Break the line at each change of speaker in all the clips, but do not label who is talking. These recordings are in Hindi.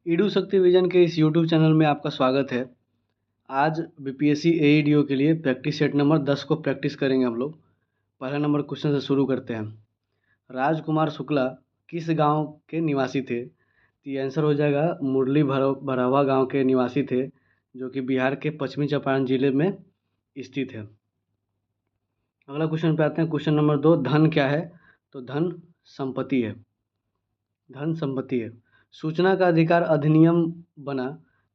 ईडू शक्ति विजन के इस यूट्यूब चैनल में आपका स्वागत है। आज बीपीएससी एईडीओ के लिए प्रैक्टिस सेट नंबर 10 को प्रैक्टिस करेंगे हम लोग। पहला नंबर क्वेश्चन से शुरू करते हैं। राजकुमार शुक्ला किस गांव के निवासी थे? तो ये आंसर हो जाएगा मुरली भरावा गांव के निवासी थे, जो कि बिहार के पश्चिमी चंपारण जिले में स्थित है। अगला क्वेश्चन पे आते हैं। क्वेश्चन नंबर 2, धन क्या है? तो धन संपत्ति है। धन संपत्ति है। सूचना का अधिकार अधिनियम बना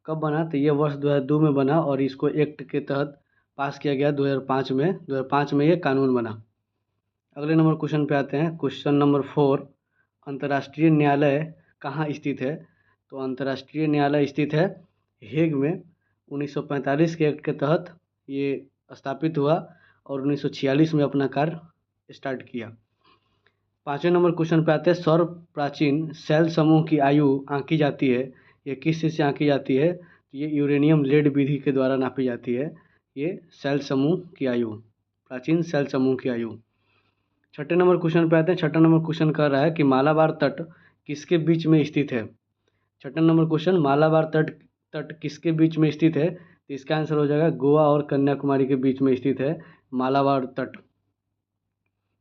कब बना? तो ये वर्ष 2002 में बना और इसको एक्ट के तहत पास किया गया 2005 में ये कानून बना। अगले नंबर क्वेश्चन पे आते हैं। क्वेश्चन नंबर 4, अंतर्राष्ट्रीय न्यायालय कहाँ स्थित है? तो अंतर्राष्ट्रीय न्यायालय स्थित है हेग में। 1945 के एक्ट के तहत ये स्थापित हुआ और 1946 में अपना कार्य स्टार्ट किया। 5वें नंबर क्वेश्चन पे आते हैं। सर्व प्राचीन सेल समूह की आयु आंकी जाती है, ये किस चीज़ से आंकी जाती है? तो ये यूरेनियम लेड विधि के द्वारा नापी जाती है ये सेल समूह की आयु, प्राचीन सेल समूह की आयु। 6ठे नंबर क्वेश्चन पे आते हैं। 6ठा नंबर क्वेश्चन कर रहा है कि मालाबार तट किसके बीच में स्थित है? 6ठा नंबर क्वेश्चन, मालाबार तट किसके बीच में स्थित है? तो इसका आंसर हो जाएगा गोवा और कन्याकुमारी के बीच में स्थित है मालाबार तट,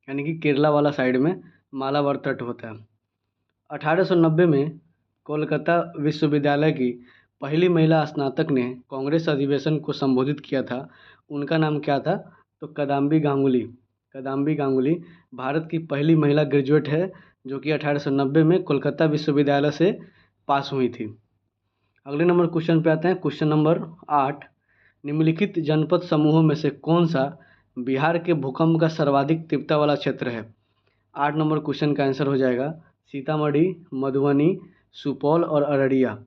यानी कि केरला वाला साइड में मालाबार तट होता है। 1890 में कोलकाता विश्वविद्यालय की पहली महिला स्नातक ने कांग्रेस अधिवेशन को संबोधित किया था, उनका नाम क्या था? तो कदाम्बी गांगुली। कदाम्बी गांगुली भारत की पहली महिला ग्रेजुएट है, जो कि 1890 में कोलकाता विश्वविद्यालय से पास हुई थी। अगले नंबर क्वेश्चन पे आते हैं। क्वेश्चन नंबर 8, निम्नलिखित जनपद समूहों में से कौन सा बिहार के भूकंप का सर्वाधिक तीव्रता वाला क्षेत्र है? 8 नंबर क्वेश्चन का आंसर हो जाएगा सीतामढ़ी, मधुबनी, सुपौल और अररिया।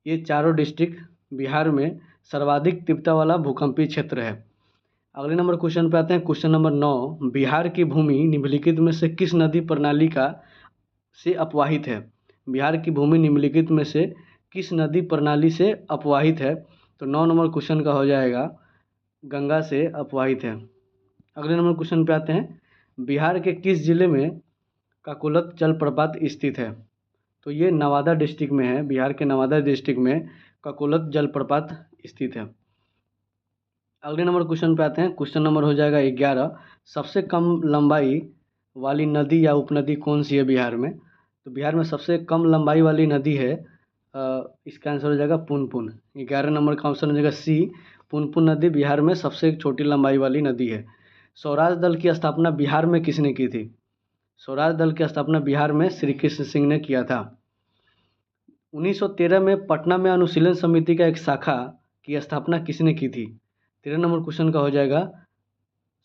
ये चारों डिस्ट्रिक्ट बिहार में सर्वाधिक तीव्रता वाला भूकंपीय क्षेत्र है। अगले नंबर क्वेश्चन पे आते हैं। क्वेश्चन नंबर 9, बिहार की भूमि निम्नलिखित में से किस नदी प्रणाली से अपवाहित है? बिहार की भूमि निम्नलिखित में से किस नदी प्रणाली से अपवाहित है? तो 9 नंबर क्वेश्चन का हो जाएगा गंगा से अपवाहित है। अगले नंबर क्वेश्चन पे आते हैं। बिहार के किस जिले में काकोलत जलप्रपात स्थित है? तो ये नवादा डिस्ट्रिक्ट में है। बिहार के नवादा डिस्ट्रिक्ट में काकोलत जलप्रपात स्थित है। अगले नंबर क्वेश्चन पे आते हैं। क्वेश्चन नंबर हो जाएगा 11, सबसे कम लंबाई वाली नदी या उपनदी कौन सी है बिहार में? तो बिहार में सबसे कम लंबाई वाली नदी है, इसका आंसर हो जाएगा पुनपुन। 11 नंबर का ऑप्शन हो जाएगा सी, पुनपुन नदी बिहार में सबसे छोटी लंबाई वाली नदी है। स्वराज दल की स्थापना बिहार में किसने की थी? स्वराज दल की स्थापना बिहार में श्री कृष्ण सिंह ने किया था। 1913 में पटना में अनुशीलन समिति का एक शाखा की स्थापना किसने की थी? 13 नंबर क्वेश्चन का हो जाएगा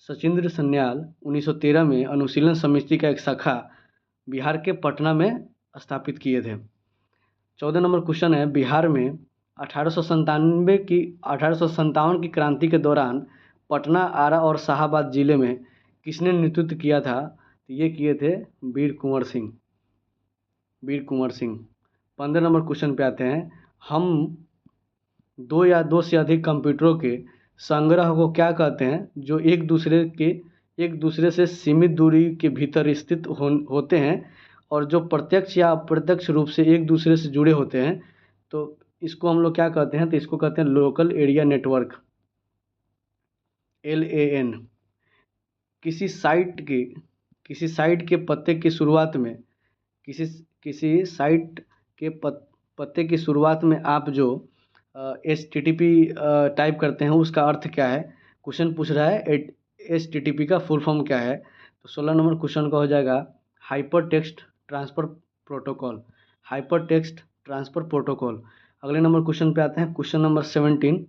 सचिंद्र सन्याल। 1913 में अनुशीलन समिति का एक शाखा बिहार के पटना में स्थापित किए थे। 14 नंबर क्वेश्चन है, बिहार में 1857 की क्रांति के दौरान पटना, आरा और शाहाबाद जिले में किसने नेतृत्व किया था? तो ये किए थे वीर कुंवर सिंह। 15 नंबर क्वेश्चन पे आते हैं। हम दो या दो से अधिक कंप्यूटरों के संग्रह को क्या कहते हैं जो एक दूसरे से सीमित दूरी के भीतर स्थित होते हैं और जो प्रत्यक्ष या अप्रत्यक्ष रूप से एक दूसरे से जुड़े होते हैं? तो इसको हम लोग क्या कहते हैं? तो इसको कहते हैं लोकल एरिया नेटवर्क, LAN। किसी साइट के पत्ते की शुरुआत में किसी साइट के पत्ते की शुरुआत में आप जो HTTP टाइप करते हैं उसका अर्थ क्या है? क्वेश्चन पूछ रहा है HTTP का फुल फॉर्म क्या है? तो 16 नंबर क्वेश्चन का हो जाएगा hyper text transfer protocol. Hyper text transfer protocol. अगले नंबर क्वेश्चन पे आते हैं। क्वेश्चन नंबर 17,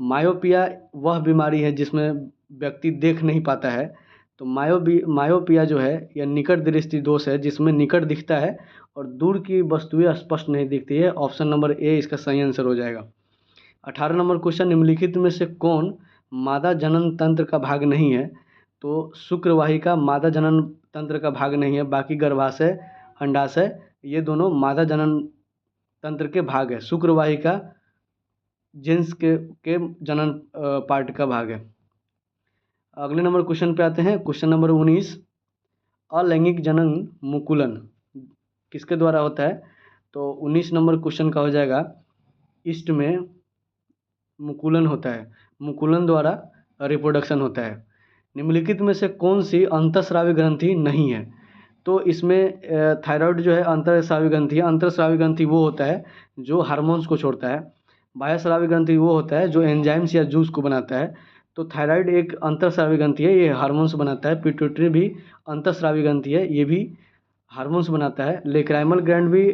मायोपिया वह बीमारी है जिसमें व्यक्ति देख नहीं पाता है। तो मायोपिया जो है यह निकट दृष्टि दोष है जिसमें निकट दिखता है और दूर की वस्तुएं स्पष्ट नहीं दिखती है। ऑप्शन नंबर ए इसका सही आंसर हो जाएगा। 18 नंबर क्वेश्चन, निम्नलिखित में से कौन मादा जनन तंत्र का भाग नहीं है? तो शुक्रवाहिका मादा जनन तंत्र का भाग नहीं है, बाकी गर्भाशय, अंडाशय ये दोनों मादा जनन तंत्र के भाग है। शुक्रवाहिका जेंस के जनन पार्ट का भाग है। अगले नंबर क्वेश्चन पे आते हैं। क्वेश्चन नंबर 19, अलैंगिक जनन मुकुलन किसके द्वारा होता है? तो 19 नंबर क्वेश्चन का हो जाएगा, ईस्ट में मुकुलन होता है, मुकुलन द्वारा रिप्रोडक्शन होता है। निम्नलिखित में से कौन सी अंतःस्रावी ग्रंथि नहीं है? तो इसमें थायराइड जो है अंतःस्रावी ग्रंथि है। अंतःस्रावी ग्रंथि वो होता है जो हार्मोन्स को छोड़ता है। बाह्यस्रावी ग्रंथि वो होता है जो एंजाइम्स या जूस को बनाता है। तो थायराइड एक अंतःस्रावी ग्रंथि है, ये हार्मोन्स बनाता है। पिट्यूटरी भी अंतःस्रावी ग्रंथि है, ये भी हार्मोन्स बनाता है। लेक्राइमल ग्लैंड भी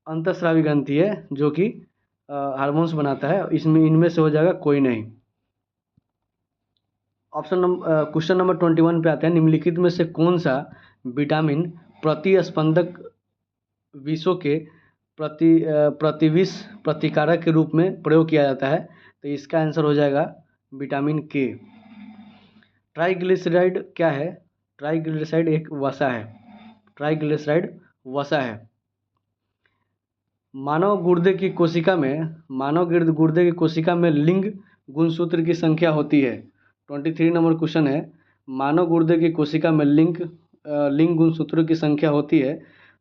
अंतःस्रावी ग्रंथि है जो कि हार्मोन्स बनाता है। इसमें इनमें से हो जाएगा कोई नहीं। क्वेश्चन नंबर 21 पे आते हैं। निम्नलिखित में से कौन सा विटामिन प्रतिस्पंदक विषों के प्रतिविष प्रतिकारक के रूप में प्रयोग किया जाता है? तो इसका आंसर हो जाएगा विटामिन के। ट्राइग्लिसराइड क्या है? ट्राइग्लिसराइड एक वसा है। ट्राइग्लिसराइड वसा है। मानव गुर्दे की कोशिका में लिंग गुणसूत्र की संख्या होती है। 23 नंबर क्वेश्चन है, मानव गुर्दे की कोशिका में लिंग गुणसूत्रों की संख्या होती है।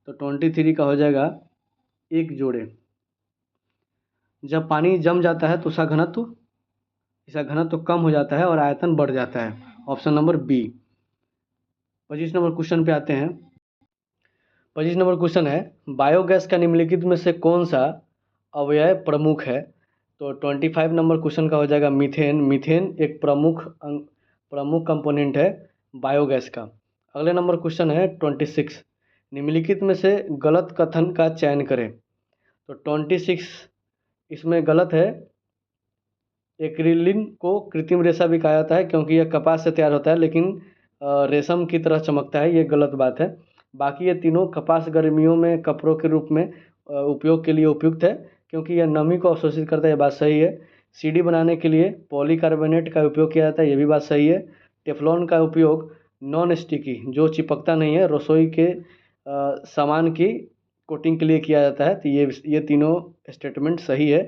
तो 23 का हो जाएगा एक जोड़े। जब पानी जम जाता है तो इसका घनत्व कम हो जाता है और आयतन बढ़ जाता है। Option number B. 25 number question पे आते हैं। 25 नंबर क्वेश्चन है, बायोगैस का निम्नलिखित में से कौन सा अवयव प्रमुख है? तो 25 नंबर क्वेश्चन का हो जाएगा मीथेन। मीथेन एक प्रमुख कंपोनेंट है बायोगैस का। अगले नंबर क्वेश्चन है 26, निम्नलिखित में से गलत कथन का चयन करें। तो 26 इसमें गलत है। एक्रिलिन को कृत्रिम रेशा भी कहा जाता है क्योंकि यह कपास से तैयार होता है, लेकिन रेशम की तरह चमकता है, ये गलत बात है। बाकी ये तीनों कपास गर्मियों में कपड़ों के रूप में उपयोग के लिए उपयुक्त है क्योंकि यह नमी को अवशोषित करता है, ये बात सही है। सीढ़ी बनाने के लिए पॉलीकार्बोनेट का उपयोग किया जाता है, ये भी बात सही है। टेफ्लॉन का उपयोग नॉन स्टिकी जो चिपकता नहीं है रसोई के सामान की कोटिंग के लिए किया जाता है। तो ये तीनों स्टेटमेंट सही है।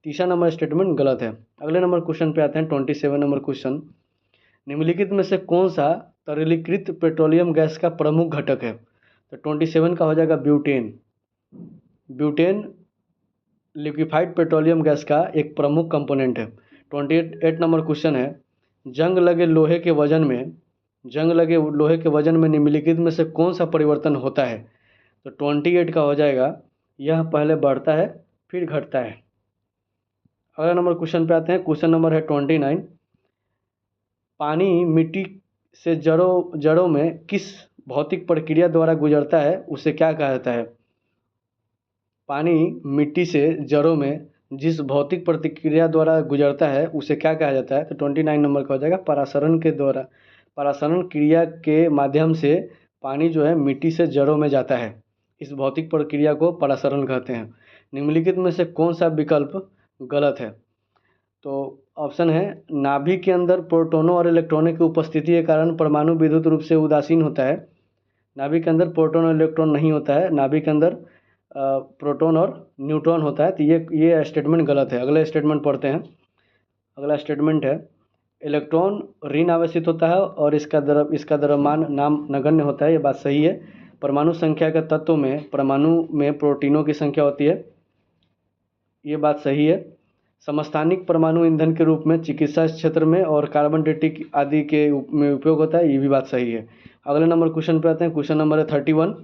तीसरा नंबर स्टेटमेंट गलत है। अगले नंबर क्वेश्चन पे आते हैं 27 नंबर क्वेश्चन, निम्नलिखित में से कौन सा तरलीकृत पेट्रोलियम गैस का प्रमुख घटक है? तो 27 का हो जाएगा butane. Butane liquefied petroleum gas का एक प्रमुख कंपोनेंट है। 28 नंबर क्वेश्चन है, जंग लगे लोहे के वजन में निम्नलिखित में से कौन सा परिवर्तन होता है? तो 28 का हो जाएगा, यह पहले बढ़ता है फिर घटता है। अगला नंबर क्वेश्चन पे आते हैं। क्वेश्चन नंबर है 29, पानी मिट्टी से जड़ों में किस भौतिक प्रक्रिया द्वारा गुजरता है, उसे क्या कहा जाता है? पानी मिट्टी से जड़ों में जिस भौतिक प्रतिक्रिया द्वारा गुजरता है उसे क्या कहा जाता है? तो 29 नंबर का हो जाएगा परासरण क्रिया के माध्यम से पानी जो है मिट्टी से जड़ों में जाता है। इस भौतिक प्रक्रिया को परासरण कहते हैं। निम्नलिखित में से कौन सा विकल्प गलत है? तो ऑप्शन है, नाभि के अंदर प्रोटोनों और इलेक्ट्रॉनों की उपस्थिति के कारण परमाणु विद्युत रूप से उदासीन होता है। नाभि के अंदर प्रोटोन और इलेक्ट्रॉन नहीं होता है, नाभि के अंदर प्रोटोन और न्यूट्रॉन होता है। तो ये स्टेटमेंट गलत है। अगला स्टेटमेंट पढ़ते हैं। अगला स्टेटमेंट है, इलेक्ट्रॉन ऋण आवेशित होता है और इसका द्रव्यमान नाम नगण्य होता है, ये बात सही है। परमाणु संख्या के तत्वों में परमाणु में प्रोटीनों की संख्या होती है, ये बात सही है। समस्थानिक परमाणु ईंधन के रूप में चिकित्सा क्षेत्र में और कार्बन डेटिक आदि के में उपयोग होता है, ये भी बात सही है। अगले नंबर क्वेश्चन पे आते हैं। क्वेश्चन नंबर है 31,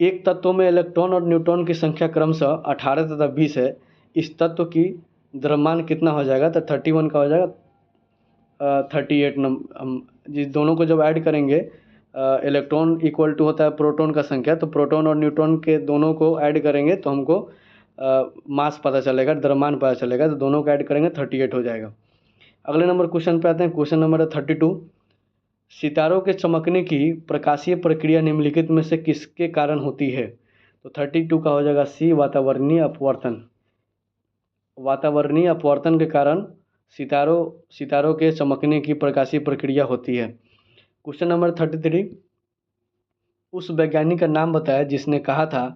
एक तत्व में इलेक्ट्रॉन और न्यूट्रॉन की संख्या क्रमशः 18 तथा 20 है, इस तत्व की द्रव्यमान कितना हो जाएगा? तो 31 का हो जाएगा 38 नंबर। हम जिस दोनों को जब ऐड करेंगे, इलेक्ट्रॉन इक्वल टू होता है प्रोटॉन का संख्या, तो प्रोटॉन और न्यूट्रॉन के दोनों को ऐड करेंगे तो हमको मास पता चलेगा, द्रव्यमान पता चलेगा, तो दोनों को ऐड करेंगे 38 हो जाएगा। अगले नंबर क्वेश्चन पे आते हैं। क्वेश्चन नंबर है 32, सितारों के चमकने की प्रकाशीय प्रक्रिया निम्नलिखित में से किसके कारण होती है? तो 32 का हो जाएगा सी, वातावरणीय अपवर्तन। वातावरणीय अपवर्तन के कारण सितारों के चमकने की प्रकाशीय प्रक्रिया होती है। क्वेश्चन नंबर 33, उस वैज्ञानिक का नाम बताया जिसने कहा था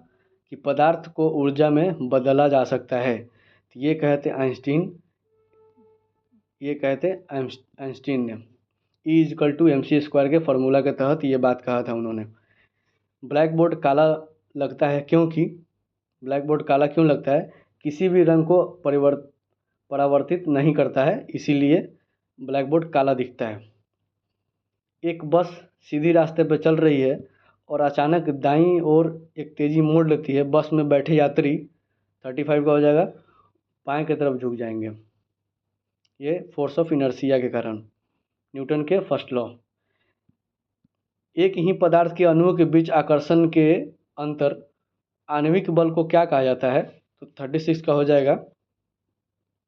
कि पदार्थ को ऊर्जा में बदला जा सकता है। तो ये कहते आइंस्टीन ने E=mc² के फार्मूला के तहत ये बात कहा था उन्होंने। ब्लैक बोर्ड काला लगता है क्योंकि ब्लैक बोर्ड काला क्यों लगता है? किसी भी रंग को परावर्तित नहीं करता है, इसीलिए ब्लैक बोर्ड काला दिखता है। एक बस सीधी रास्ते पर चल रही है और अचानक दाईं ओर एक तेज़ी मोड़ लेती है। बस में बैठे यात्री 35 का हो जाएगा, बाएं की तरफ झुक जाएंगे। ये फोर्स ऑफ इनर्शिया के कारण, न्यूटन के फर्स्ट लॉ। एक ही पदार्थ के अणुओं के बीच आकर्षण के अंतर आणविक बल को क्या कहा जाता है? तो 36 का हो जाएगा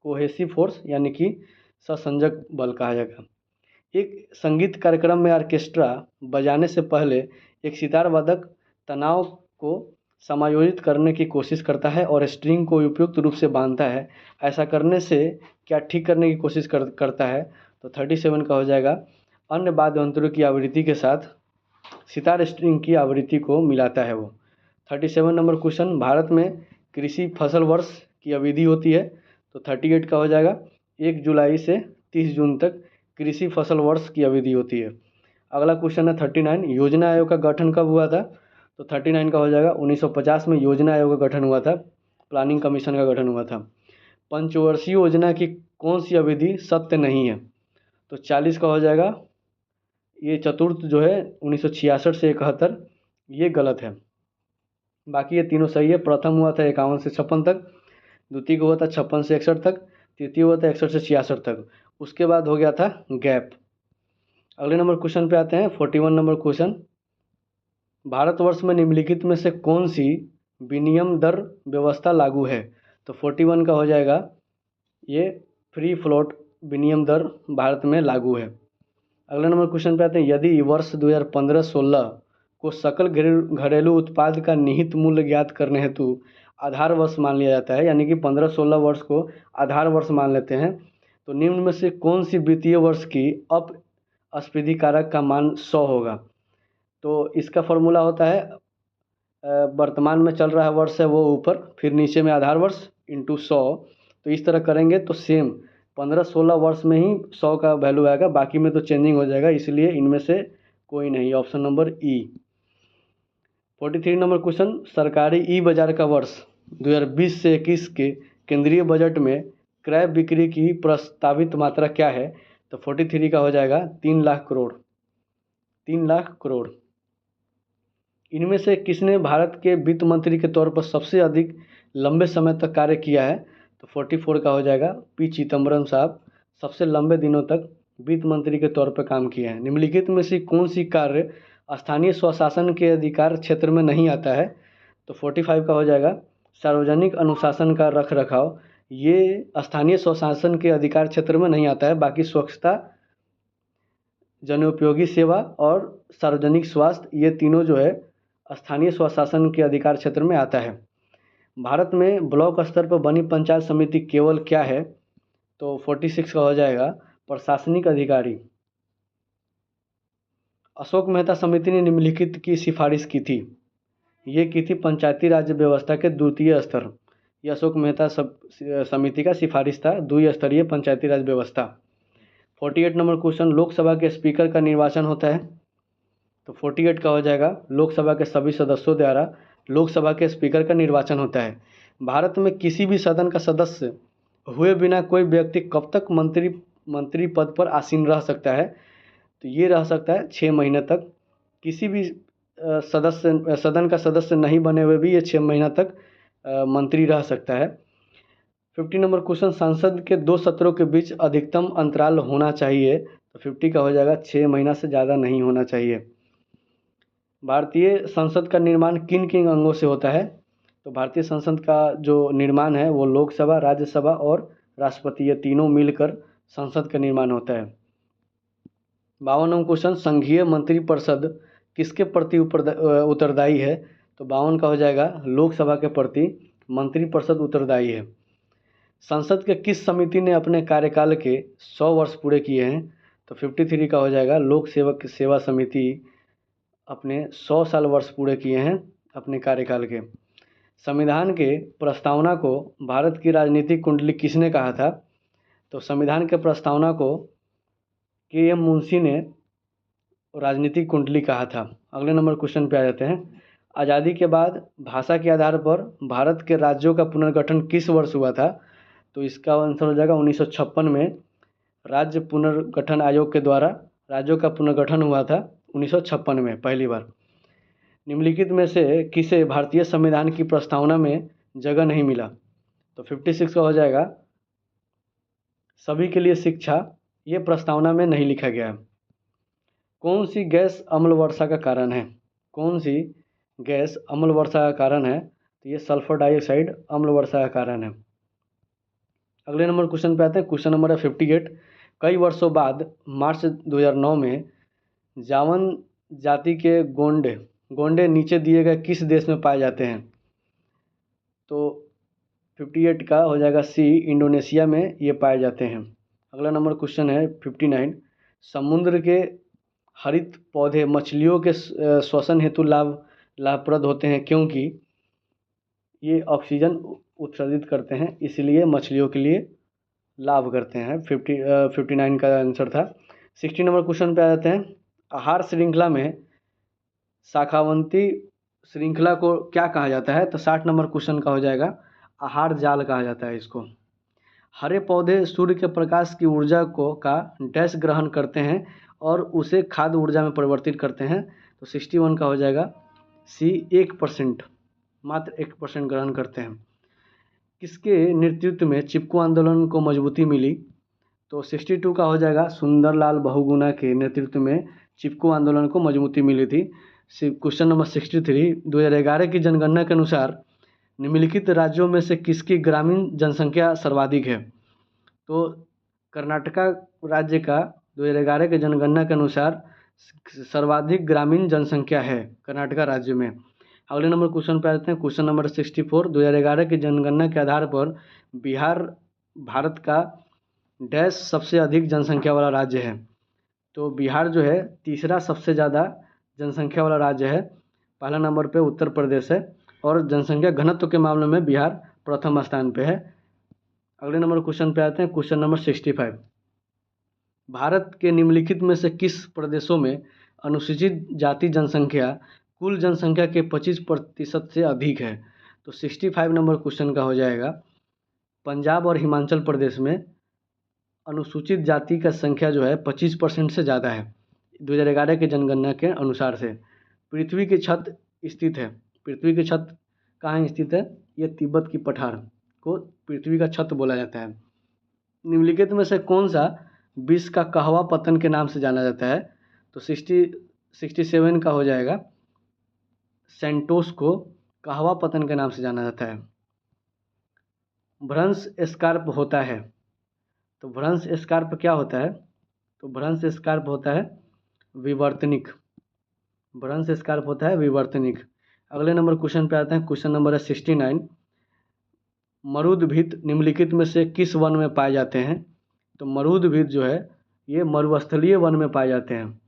कोहेसिव फोर्स, यानी कि सहसंजक बल कहा जाएगा। एक संगीत कार्यक्रम में ऑर्केस्ट्रा बजाने से पहले एक सितार वादक तनाव को समायोजित करने की कोशिश करता है और स्ट्रिंग को उपयुक्त रूप से बांधता है। ऐसा करने से क्या ठीक करने की कोशिश करता है? तो 37 का हो जाएगा अन्य वाद्य यंत्रों की आवृत्ति के साथ सितार स्ट्रिंग की आवृत्ति को मिलाता है वो। 37 नंबर क्वेश्चन, भारत में कृषि फसल वर्ष की अवधि होती है? तो 38 का हो जाएगा 1 जुलाई से 30 जून तक कृषि फसल वर्ष की अवधि होती है। अगला क्वेश्चन है 39, योजना आयोग का गठन कब हुआ था? तो 39 का हो जाएगा 1950 में योजना आयोग का गठन हुआ था, प्लानिंग कमीशन का गठन हुआ था। पंचवर्षीय योजना की कौन सी अवधि सत्य नहीं है? तो 40 का हो जाएगा ये चतुर्थ जो है 1966 से 71, ये गलत है। बाकी ये तीनों सही है। प्रथम हुआ था 51 से 56 तक, द्वितीय हुआ था 56 से 61 तक, तृतीय हुआ था 61 से 66 तक, उसके बाद हो गया था गैप। अगले नंबर क्वेश्चन पे आते हैं 41 नंबर क्वेश्चन, भारतवर्ष में निम्नलिखित में से कौन सी विनिमय दर व्यवस्था लागू है? तो 41 का हो जाएगा ये फ्री फ्लोट विनिमय दर भारत में लागू है। अगले नंबर क्वेश्चन पे आते हैं, यदि वर्ष 2015-16 को सकल घरेलू उत्पाद का निहित मूल्य ज्ञात करने हेतु आधार वर्ष मान लिया जाता है, यानी कि 15-16 वर्ष को आधार वर्ष मान लेते हैं, तो निम्न में से कौन सी वित्तीय वर्ष की अपस्फीति कारक का मान 100 होगा? तो इसका फॉर्मूला होता है वर्तमान में चल रहा है वर्ष है वो ऊपर, फिर नीचे में आधार वर्ष इंटू 100। तो इस तरह करेंगे तो सेम 15-16 वर्ष में ही 100 का वैल्यू आएगा, बाकी में तो चेंजिंग हो जाएगा, इसलिए इनमें से कोई नहीं, ऑप्शन नंबर ई। 43 नंबर क्वेश्चन, सरकारी ई बाजार का वर्ष 2020 से 21 के केंद्रीय बजट में क्रय बिक्री की प्रस्तावित मात्रा क्या है? तो 43 का हो जाएगा 3 लाख करोड़, 3 लाख करोड़। इनमें से किसने भारत के वित्त मंत्री के तौर पर सबसे अधिक लंबे समय तक कार्य किया है? तो 44 का हो जाएगा पी चिदम्बरम साहब सबसे लंबे दिनों तक वित्त मंत्री के तौर पर काम किए हैं। निम्नलिखित में से कौन सी कार्य स्थानीय स्वशासन के अधिकार क्षेत्र में नहीं आता है? तो 45 का हो जाएगा सार्वजनिक अनुशासन का रख रखाव, ये स्थानीय स्वशासन के अधिकार क्षेत्र में नहीं आता है, बाकी स्वच्छता, जनोपयोगी सेवा और सार्वजनिक स्वास्थ्य, ये तीनों जो है स्थानीय स्वशासन के अधिकार क्षेत्र में आता है। भारत में ब्लॉक स्तर पर बनी पंचायत समिति केवल क्या है? तो 46 का हो जाएगा प्रशासनिक अधिकारी। अशोक मेहता समिति ने निम्नलिखित की सिफारिश की थी, ये की थी पंचायती राज व्यवस्था के द्वितीय स्तर, ये अशोक मेहता समिति का सिफारिश था, द्विस्तरीय पंचायती राज व्यवस्था। 48 नंबर क्वेश्चन, लोकसभा के स्पीकर का निर्वाचन होता है? तो 48 का हो जाएगा लोकसभा के सभी सदस्यों द्वारा लोकसभा के स्पीकर का निर्वाचन होता है। भारत में किसी भी सदन का सदस्य हुए बिना कोई व्यक्ति कब तक मंत्री पद पर आसीन रह सकता है? तो ये रह सकता है 6 महीने तक। किसी भी सदन का सदस्य नहीं बने हुए भी ये 6 महीना तक मंत्री रह सकता है। 50 नंबर क्वेश्चन, संसद के 2 सत्रों के बीच अधिकतम अंतराल होना चाहिए? तो 50 का हो जाएगा 6 महीना से ज़्यादा नहीं होना चाहिए। भारतीय संसद का निर्माण किन किन अंगों से होता है? तो भारतीय संसद का जो निर्माण है वो लोकसभा, राज्यसभा और राष्ट्रपति, ये तीनों मिलकर संसद का निर्माण होता है। 52 नंबर क्वेश्चन, संघीय मंत्रिपरिषद किसके प्रति उत्तरदायी है? तो 52 का हो जाएगा लोकसभा के प्रति मंत्रिपरिषद उत्तरदायी है। संसद के किस समिति ने अपने कार्यकाल के 100 वर्ष पूरे किए हैं? तो 53 का हो जाएगा लोक सेवक सेवा समिति अपने 100 साल वर्ष पूरे किए हैं अपने कार्यकाल के। संविधान के प्रस्तावना को भारत की राजनीतिक कुंडली किसने कहा था? तो संविधान के प्रस्तावना को के.एम. मुंशी ने राजनीतिक कुंडली कहा था। अगले नंबर क्वेश्चन पे आ जाते हैं, आज़ादी के बाद भाषा के आधार पर भारत के राज्यों का पुनर्गठन किस वर्ष हुआ था? तो इसका आंसर हो जाएगा 1956 में राज्य पुनर्गठन आयोग के द्वारा राज्यों का पुनर्गठन हुआ था 1956 में पहली बार। निम्नलिखित में से किसे भारतीय संविधान की प्रस्तावना में जगह नहीं मिला? तो 56 का हो जाएगा सभी के लिए शिक्षा, ये प्रस्तावना में नहीं लिखा गया है। कौन सी गैस अम्ल वर्षा का कारण है? कौन सी गैस अम्ल वर्षा का कारण है? तो ये सल्फर डाइऑक्साइड अम्ल वर्षा का कारण है। अगले नंबर क्वेश्चन पे आते हैं। क्वेश्चन नंबर है 58। कई वर्षों बाद मार्च 2009 में जावन जाति के गोंडे नीचे दिए गए किस देश में पाए जाते हैं? तो 58 का हो जाएगा सी, इंडोनेशिया में ये पाए जाते हैं। अगला नंबर क्वेश्चन है 59। समुद्र के हरित पौधे मछलियों के श्वसन हेतु लाभप्रद होते हैं क्योंकि ये ऑक्सीजन उत्सर्जित करते हैं, इसलिए मछलियों के लिए लाभ करते हैं। 59 का आंसर था। 60 नंबर क्वेश्चन पे आ जाते हैं। आहार श्रृंखला में शाखावंती श्रृंखला को क्या कहा जाता है? तो 60 नंबर क्वेश्चन का हो जाएगा आहार जाल कहा जाता है इसको। हरे पौधे सूर्य के प्रकाश की ऊर्जा का डैश ग्रहण करते हैं और उसे खाद्य ऊर्जा में परिवर्तित करते हैं। तो 61 का हो जाएगा सी, 1%, मात्र 1% ग्रहण करते हैं। किसके नेतृत्व में चिपको आंदोलन को मजबूती मिली? तो 62 का हो जाएगा सुंदरलाल बहुगुणा के नेतृत्व में चिपको आंदोलन को मजबूती मिली थी। Question number 63। 2011 की जनगणना के अनुसार निम्नलिखित राज्यों में से किसकी ग्रामीण जनसंख्या सर्वाधिक है? तो कर्नाटका राज्य का 2011 के जनगणना के अनुसार सर्वाधिक ग्रामीण जनसंख्या है कर्नाटका राज्य में। अगले नंबर क्वेश्चन पे आते हैं। Question number 64। 2011 की जनगणना के आधार पर बिहार भारत का डैश सबसे अधिक जनसंख्या वाला राज्य है। तो बिहार जो है तीसरा सबसे ज़्यादा जनसंख्या वाला राज्य है। पहला नंबर पे उत्तर प्रदेश है और जनसंख्या घनत्व के मामले में बिहार प्रथम स्थान पे है। अगले नंबर क्वेश्चन पे आते हैं। Question number 65। भारत के निम्नलिखित में से किस प्रदेशों में अनुसूचित जाति जनसंख्या कुल जनसंख्या के 25% से अधिक है? तो 65 नंबर क्वेश्चन का हो जाएगा पंजाब और हिमाचल प्रदेश में अनुसूचित जाति का संख्या जो है 25% से ज़्यादा है 2011 के जनगणना के अनुसार से। पृथ्वी की छत स्थित है। पृथ्वी की छत कहाँ स्थित है? ये तिब्बत की पठार को पृथ्वी का छत बोला जाता है। निम्नलिखित में से कौन सा विश्व का कहवा पतन के नाम से जाना जाता है? तो 67 का हो जाएगा सेंटोस को कहवा पतन के नाम से जाना जाता है। भ्रंश स्कार्प होता है। तो भ्रंश स्कार्प क्या होता है? तो भ्रंश स्कार्प होता है विवर्तनिक। भ्रंश स्कार्प होता है विवर्तनिक। अगले नंबर क्वेश्चन पे आते हैं। क्वेश्चन नंबर है 69। मरुदभित निम्नलिखित में से किस वन में पाए जाते हैं? तो मरुदभित जो है ये मरुस्थलीय वन में पाए जाते हैं।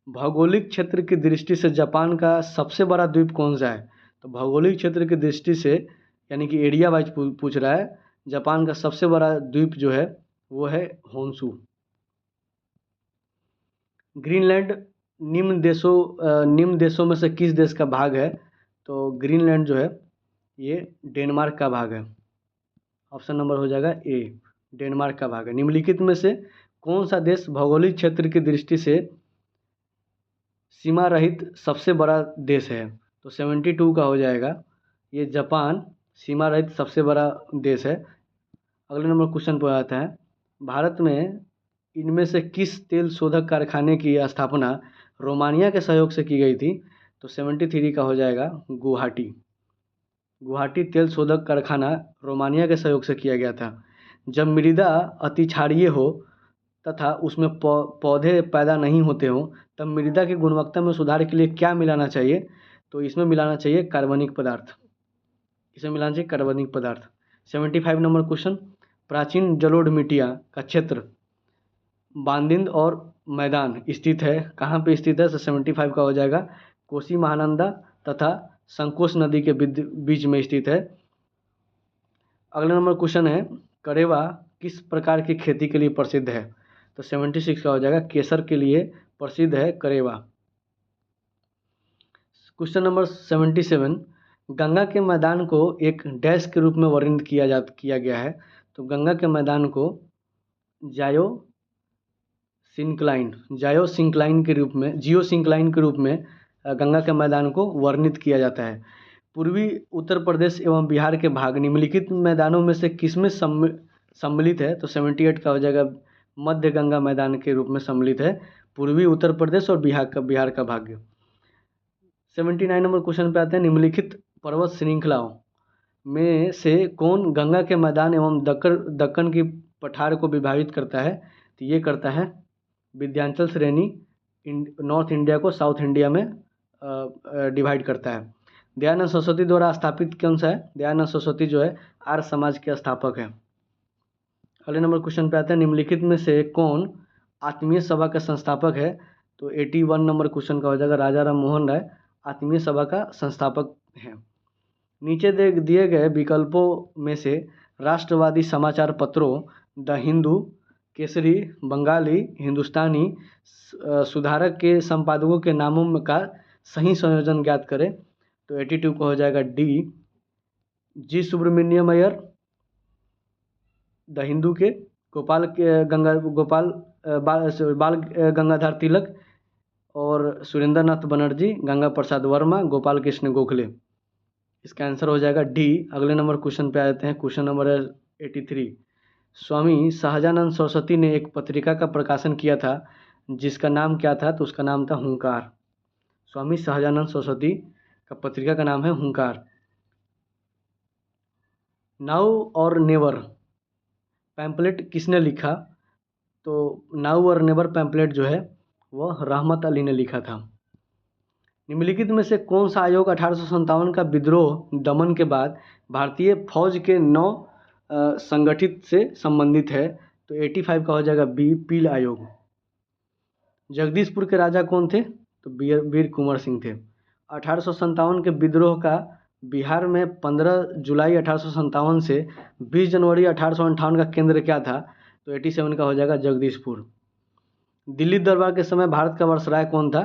भौगोलिक क्षेत्र की दृष्टि से जापान का सबसे बड़ा द्वीप कौन सा है? तो भौगोलिक क्षेत्र की दृष्टि से यानी कि एरिया वाइज पूछ रहा है। जापान का सबसे बड़ा द्वीप जो है वो है होन्शु। ग्रीनलैंड निम्न देशों में से किस देश का भाग है? तो ग्रीनलैंड जो है ये डेनमार्क का भाग है। ऑप्शन नंबर हो जाएगा ए, डेनमार्क का भाग है। निम्नलिखित में से कौन सा देश भौगोलिक क्षेत्र की दृष्टि से सीमा रहित सबसे बड़ा देश है? तो 72 का हो जाएगा ये जापान सीमा रहित सबसे बड़ा देश है। अगले नंबर क्वेश्चन पर आता है। भारत में इनमें से किस तेल शोधक कारखाने की स्थापना रोमानिया के सहयोग से की गई थी? तो 73 का हो जाएगा गुवाहाटी तेल शोधक कारखाना रोमानिया के सहयोग से किया गया था। जब मृदा अति क्षारीय हो तथा उसमें पौधे पैदा नहीं होते हों तब मृदा की गुणवत्ता में सुधार के लिए क्या मिलाना चाहिए? तो इसमें मिलाना चाहिए कार्बनिक पदार्थ। 75 नंबर क्वेश्चन। प्राचीन जलोढ़ मिट्टियाँ का क्षेत्र बांदिंद और मैदान स्थित है, कहाँ पे स्थित है? तो 75 का हो जाएगा कोसी महानंदा तथा संकोश नदी के बीच में स्थित है। अगला नंबर क्वेश्चन है करेवा किस प्रकार की खेती के लिए प्रसिद्ध है? तो 76 का हो जाएगा केसर के लिए प्रसिद्ध है करेवा। क्वेश्चन नंबर 77, गंगा के मैदान को एक डैश के रूप में वर्णित किया गया है। तो गंगा के मैदान को जियोसिंक्लाइन के रूप में गंगा के मैदान को वर्णित किया जाता है। पूर्वी उत्तर प्रदेश एवं बिहार के भाग निम्नलिखित मैदानों में से किसमें सम्मिलित है? तो 78 का हो जाएगा मध्य गंगा मैदान के रूप में सम्मिलित है पूर्वी उत्तर प्रदेश और बिहार का भाग। 79 नंबर क्वेश्चन पे आते हैं, निम्नलिखित पर्वत श्रृंखलाओं में से कौन गंगा के मैदान एवं दक्कन की पठार को विभाजित करता है? तो ये करता है विंध्याचल श्रेणी नॉर्थ इंडिया को साउथ इंडिया में डिवाइड करता है। दयानंद सरस्वती द्वारा स्थापित कौन सा है? दयानंद सरस्वती जो है आर्य समाज के स्थापक हैं। अगले नंबर क्वेश्चन पे आते हैं, निम्नलिखित में से कौन आत्मीय सभा का संस्थापक है? तो 81 नंबर क्वेश्चन का हो जाएगा राजा राम मोहन राय आत्मीय सभा का संस्थापक हैं। नीचे दिए गए विकल्पों में से राष्ट्रवादी समाचार पत्रों द हिंदू, केसरी, बंगाली, हिंदुस्तानी सुधारक के संपादकों के नामों का सही संयोजन ज्ञात करें। तो 82 को हो जाएगा D, G Subramania Iyer the Hindu के, बाल गंगाधर तिलक और सुरेंद्र नाथ बनर्जी, गंगा प्रसाद वर्मा, गोपाल कृष्ण गोखले। इसका आंसर हो जाएगा डी। अगले नंबर क्वेश्चन पे आते हैं, क्वेश्चन नंबर 83, स्वामी सहजानंद सरस्वती ने एक पत्रिका का प्रकाशन किया था जिसका नाम क्या था? तो उसका नाम था हुंकार। स्वामी सहजानंद सरस्वती का पत्रिका का नाम है हुंकार। नाउ और नेवर पैम्पलेट किसने लिखा? तो नाउ और नेवर पैम्पलेट जो है वह रहमत अली ने लिखा था। निम्नलिखित में से कौन सा आयोग 1857 का विद्रोह दमन के बाद भारतीय फौज के 9 संगठित से संबंधित है? तो 85 का हो जाएगा बी, पील आयोग। जगदीशपुर के राजा कौन थे? तो वीर कुंवर सिंह थे। 1857 के विद्रोह का बिहार में 15 जुलाई 1857 से 20 जनवरी 1858 का केंद्र क्या था? तो 87 का हो जाएगा जगदीशपुर। दिल्ली दरबार के समय भारत का वायसराय कौन था?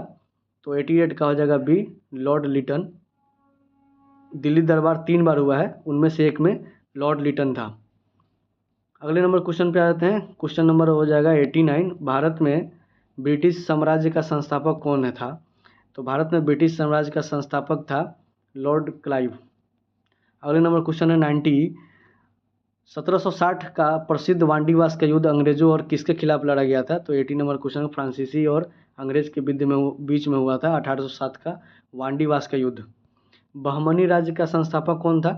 तो 88 का हो जाएगा बी, लॉर्ड लिटन। दिल्ली दरबार 3 बार हुआ है, उनमें से एक में लॉर्ड लिटन था। अगले नंबर क्वेश्चन पे आते हैं, क्वेश्चन नंबर हो जाएगा 89, भारत में ब्रिटिश साम्राज्य का संस्थापक कौन था? तो भारत में ब्रिटिश साम्राज्य का संस्थापक था लॉर्ड क्लाइव। अगले नंबर क्वेश्चन है 90, 1760 का प्रसिद्ध वांडीवास का युद्ध अंग्रेजों और किसके खिलाफ लड़ा गया था? तो 80 नंबर क्वेश्चन फ्रांसीसी और अंग्रेज के बीच में हुआ था 1807 का वांडीवास का युद्ध। बहमनी राज्य का संस्थापक कौन था?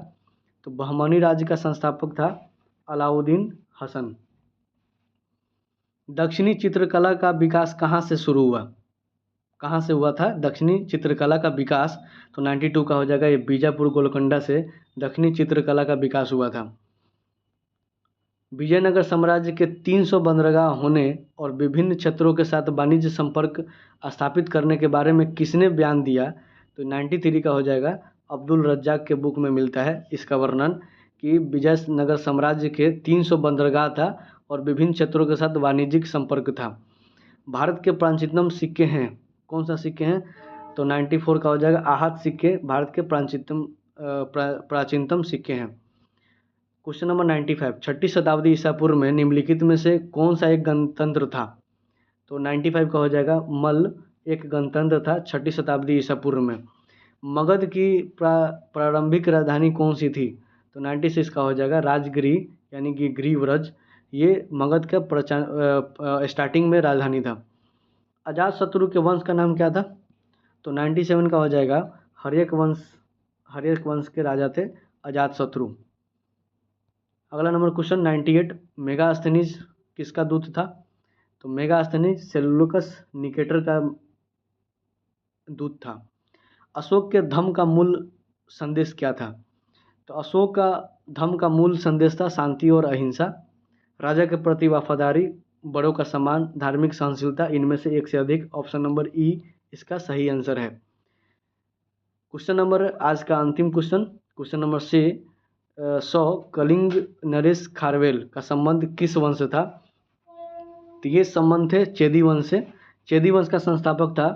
तो बहमनी राज्य का संस्थापक था अलाउद्दीन हसन। दक्षिणी चित्रकला का विकास कहाँ से शुरू हुआ? कहाँ से हुआ था दक्षिणी चित्रकला का विकास? तो 92 का हो जाएगा ये बीजापुर गोलकोंडा से दक्षिणी चित्रकला का विकास हुआ था। विजयनगर साम्राज्य के 300 बंदरगाह होने और विभिन्न क्षेत्रों के साथ वाणिज्य संपर्क स्थापित करने के बारे में किसने बयान दिया? तो 93 का हो जाएगा अब्दुल रज्जाक के बुक में मिलता है इसका वर्णन कि विजयनगर साम्राज्य के 300 बंदरगाह था और विभिन्न क्षेत्रों के साथ वाणिज्यिक संपर्क था। भारत के प्राचीनतम सिक्के हैं, कौन सा सिक्के हैं? तो 94 का हो जाएगा आहत सिक्के भारत के प्राचीनतम सिक्के हैं। क्वेश्चन नंबर 95, 6ठी शताब्दी ईसा पूर्व में निम्नलिखित में से कौन सा एक गणतंत्र था? तो 95 का हो जाएगा मल्ल एक गणतंत्र था 6ठी शताब्दी ईसा पूर्व में। मगध की प्रारंभिक राजधानी कौन सी थी? तो 96 का हो जाएगा राजगिरी यानी कि ग्रीवरज, ये मगध का स्टार्टिंग में राजधानी था। अजातशत्रु के वंश का नाम क्या था? तो 97 का हो जाएगा हर्यक वंश के राजा थे अजातशत्रु। अगला नंबर क्वेश्चन 98, मेगास्थनीज किसका दूत था? तो मेगास्थनीज सेल्यूकस निकेटर का दूत था। अशोक के धम्म का मूल संदेश क्या था? तो अशोक का धम्म का मूल संदेश था शांति और अहिंसा, राजा के प्रति वफादारी, बड़ों का सम्मान, धार्मिक सहनशीलता, इनमें से एक से अधिक। ऑप्शन नंबर ई इसका सही आंसर है। क्वेश्चन नंबर आज का अंतिम क्वेश्चन नंबर 100, कलिंग नरेश खारवेल का संबंध किस वंश से था? तो ये संबंध थे चेदी वंश से। चेदी वंश का संस्थापक था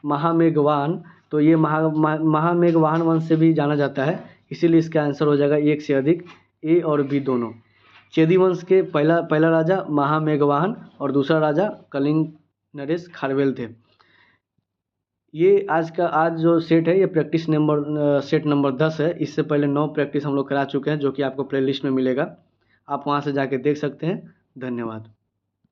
महामेघवान तो ये महामेघवाहन वंश से भी जाना जाता है, इसीलिए इसका आंसर हो जाएगा एक से अधिक, ए और बी दोनों। चेदी वंश के पहला राजा महामेघवाहन और दूसरा राजा कलिंग नरेश खारवेल थे। ये आज जो सेट है ये प्रैक्टिस नंबर सेट नंबर 10 है। इससे पहले 9 प्रैक्टिस हम लोग करा चुके हैं, जो कि आपको प्लेलिस्ट में मिलेगा, आप वहाँ से जाके देख सकते हैं। धन्यवाद।